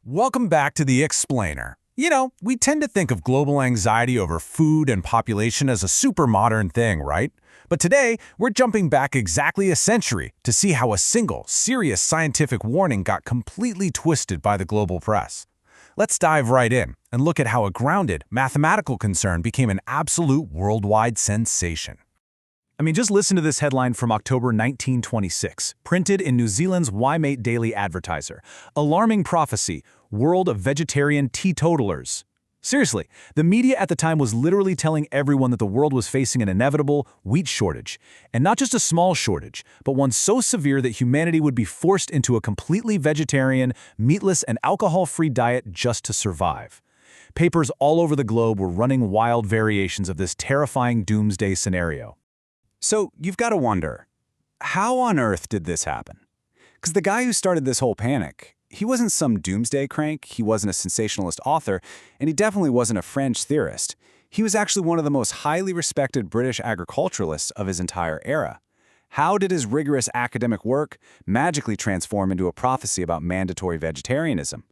Welcome back to The Explainer. We tend to think of global anxiety over food and population as a super modern thing, right? But today, we're jumping back exactly a century to see how a single, serious scientific warning got completely twisted by the global press. Let's dive right in and look at how a grounded, mathematical concern became an absolute worldwide sensation. Just listen to this headline from October 1926, printed in New Zealand's Y-Mate Daily Advertiser. Alarming prophecy, world of vegetarian teetotalers. Seriously, the media at the time was literally telling everyone that the world was facing an inevitable wheat shortage. And not just a small shortage, but one so severe that humanity would be forced into a completely vegetarian, meatless, and alcohol-free diet just to survive. Papers all over the globe were running wild variations of this terrifying doomsday scenario. So you've got to wonder, how on earth did this happen? Because the guy who started this whole panic, he wasn't some doomsday crank, he wasn't a sensationalist author, and he definitely wasn't a French theorist. He was actually one of the most highly respected British agriculturalists of his entire era. How did his rigorous academic work magically transform into a prophecy about mandatory vegetarianism?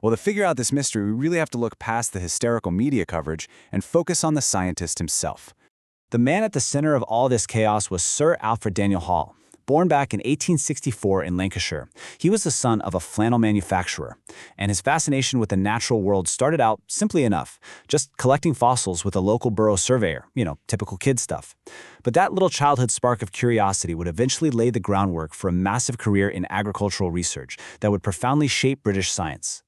Well, to figure out this mystery, we really have to look past the hysterical media coverage and focus on the scientist himself. The man at the center of all this chaos was Sir Alfred Daniel Hall. Born back in 1864 in Lancashire, he was the son of a flannel manufacturer, and his fascination with the natural world started out simply enough, just collecting fossils with a local borough surveyor, typical kid stuff. But that little childhood spark of curiosity would eventually lay the groundwork for a massive career in agricultural research that would profoundly shape British science.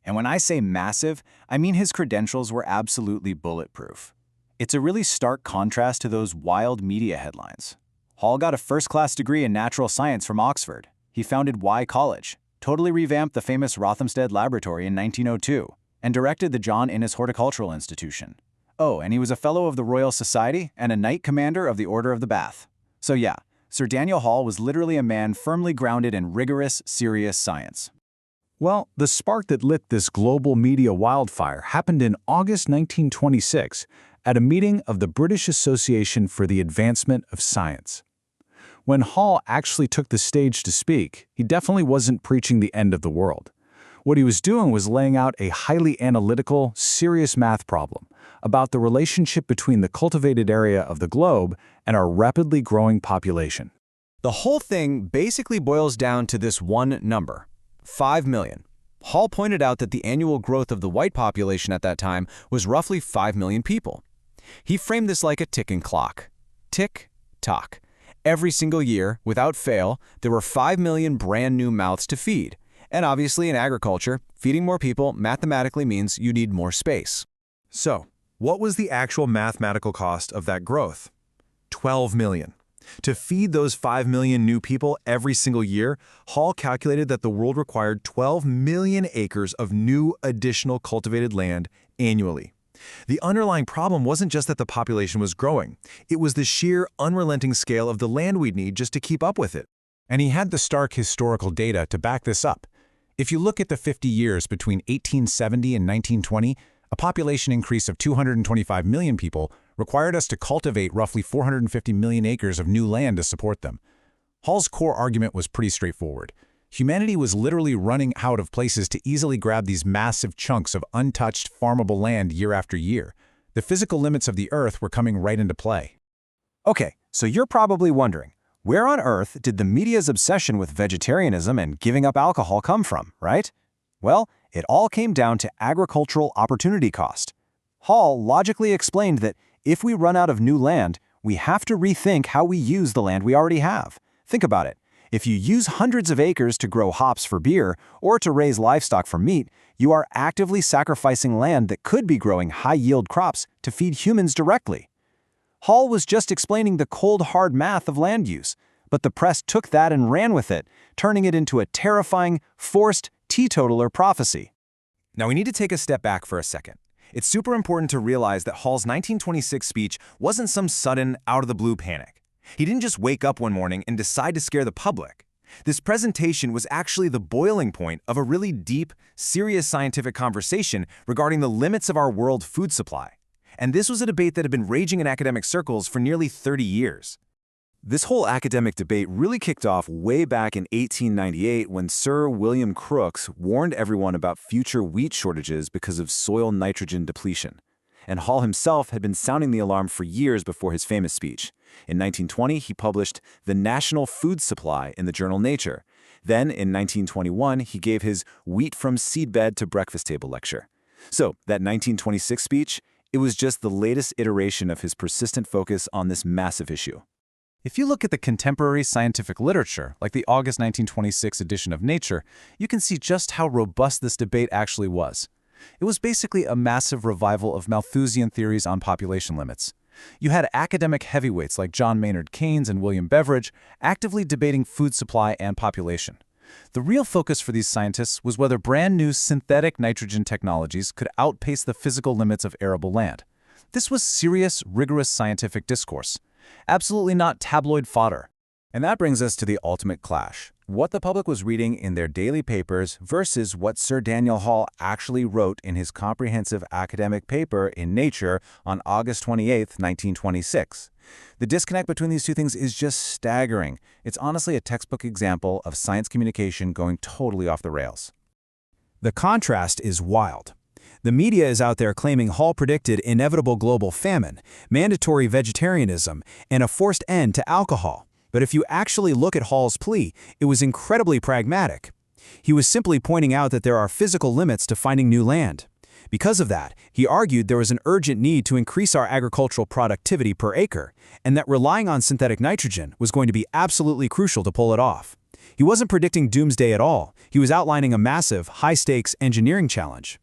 And when I say massive, I mean his credentials were absolutely bulletproof. It's a really stark contrast to those wild media headlines. Hall got a first-class degree in natural science from Oxford. He founded Y College, totally revamped the famous Rothamsted Laboratory in 1902, and directed the John Innes Horticultural Institution. Oh, and he was a Fellow of the Royal Society and a Knight Commander of the Order of the Bath. So yeah, Sir Daniel Hall was literally a man firmly grounded in rigorous, serious science. Well, the spark that lit this global media wildfire happened in August 1926 at a meeting of the British Association for the Advancement of Science. When Hall actually took the stage to speak, he definitely wasn't preaching the end of the world. What he was doing was laying out a highly analytical, serious math problem about the relationship between the cultivated area of the globe and our rapidly growing population. The whole thing basically boils down to this one number, 5 million. Hall pointed out that the annual growth of the white population at that time was roughly 5 million people. He framed this like a ticking clock. Tick, tock. Every single year, without fail, there were 5 million brand new mouths to feed. And obviously in agriculture, feeding more people mathematically means you need more space. So, what was the actual mathematical cost of that growth? 12 million. To feed those 5 million new people every single year, Hall calculated that the world required 12 million acres of new additional cultivated land annually. The underlying problem wasn't just that the population was growing. It was the sheer, unrelenting scale of the land we'd need just to keep up with it. And he had the stark historical data to back this up. If you look at the 50 years between 1870 and 1920, a population increase of 225 million people required us to cultivate roughly 450 million acres of new land to support them. Hall's core argument was pretty straightforward. Humanity was literally running out of places to easily grab these massive chunks of untouched, farmable land year after year. The physical limits of the Earth were coming right into play. Okay, so you're probably wondering, where on earth did the media's obsession with vegetarianism and giving up alcohol come from, right? Well, it all came down to agricultural opportunity cost. Hall logically explained that if we run out of new land, we have to rethink how we use the land we already have. Think about it. If you use hundreds of acres to grow hops for beer or to raise livestock for meat, you are actively sacrificing land that could be growing high-yield crops to feed humans directly. Hall was just explaining the cold, hard math of land use, but the press took that and ran with it, turning it into a terrifying, forced teetotaler prophecy. Now we need to take a step back for a second. It's super important to realize that Hall's 1926 speech wasn't some sudden, out-of-the-blue panic. He didn't just wake up one morning and decide to scare the public. This presentation was actually the boiling point of a really deep, serious scientific conversation regarding the limits of our world food supply. And this was a debate that had been raging in academic circles for nearly 30 years. This whole academic debate really kicked off way back in 1898 when Sir William Crookes warned everyone about future wheat shortages because of soil nitrogen depletion. And Hall himself had been sounding the alarm for years before his famous speech. In 1920, he published The National Food Supply in the journal Nature. Then, in 1921, he gave his Wheat from Seedbed to Breakfast Table lecture. So, that 1926 speech, it was just the latest iteration of his persistent focus on this massive issue. If you look at the contemporary scientific literature, like the August 1926 edition of Nature, you can see just how robust this debate actually was. It was basically a massive revival of Malthusian theories on population limits. You had academic heavyweights like John Maynard Keynes and William Beveridge actively debating food supply and population. The real focus for these scientists was whether brand new synthetic nitrogen technologies could outpace the physical limits of arable land. This was serious, rigorous scientific discourse. Absolutely not tabloid fodder. And that brings us to the ultimate clash. What the public was reading in their daily papers versus what Sir Daniel Hall actually wrote in his comprehensive academic paper in Nature on August 28, 1926. The disconnect between these two things is just staggering. It's honestly a textbook example of science communication going totally off the rails. The contrast is wild. The media is out there claiming Hall predicted inevitable global famine, mandatory vegetarianism, and a forced end to alcohol. But if you actually look at Hall's plea, it was incredibly pragmatic. He was simply pointing out that there are physical limits to finding new land. Because of that, he argued there was an urgent need to increase our agricultural productivity per acre, and that relying on synthetic nitrogen was going to be absolutely crucial to pull it off. He wasn't predicting doomsday at all. He was outlining a massive, high-stakes engineering challenge.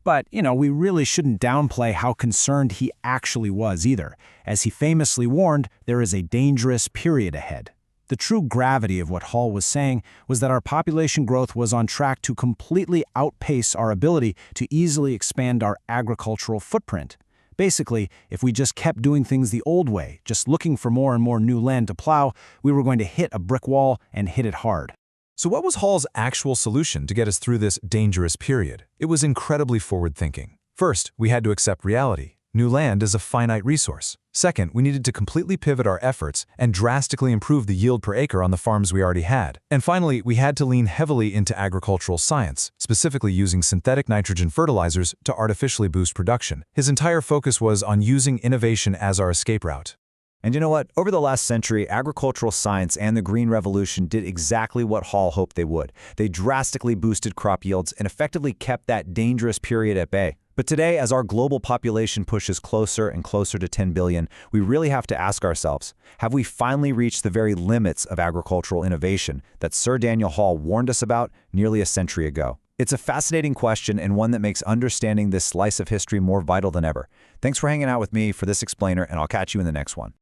But, we really shouldn't downplay how concerned he actually was either. As he famously warned, there is a dangerous period ahead. The true gravity of what Hall was saying was that our population growth was on track to completely outpace our ability to easily expand our agricultural footprint. Basically, if we just kept doing things the old way, just looking for more and more new land to plow, we were going to hit a brick wall and hit it hard. So what was Hall's actual solution to get us through this dangerous period? It was incredibly forward-thinking. First, we had to accept reality. New land is a finite resource. Second, we needed to completely pivot our efforts and drastically improve the yield per acre on the farms we already had. And finally, we had to lean heavily into agricultural science, specifically using synthetic nitrogen fertilizers to artificially boost production. His entire focus was on using innovation as our escape route. And you know what? Over the last century, agricultural science and the Green Revolution did exactly what Hall hoped they would. They drastically boosted crop yields and effectively kept that dangerous period at bay. But today, as our global population pushes closer and closer to 10 billion, we really have to ask ourselves, have we finally reached the very limits of agricultural innovation that Sir Daniel Hall warned us about nearly a century ago? It's a fascinating question and one that makes understanding this slice of history more vital than ever. Thanks for hanging out with me for this explainer, and I'll catch you in the next one.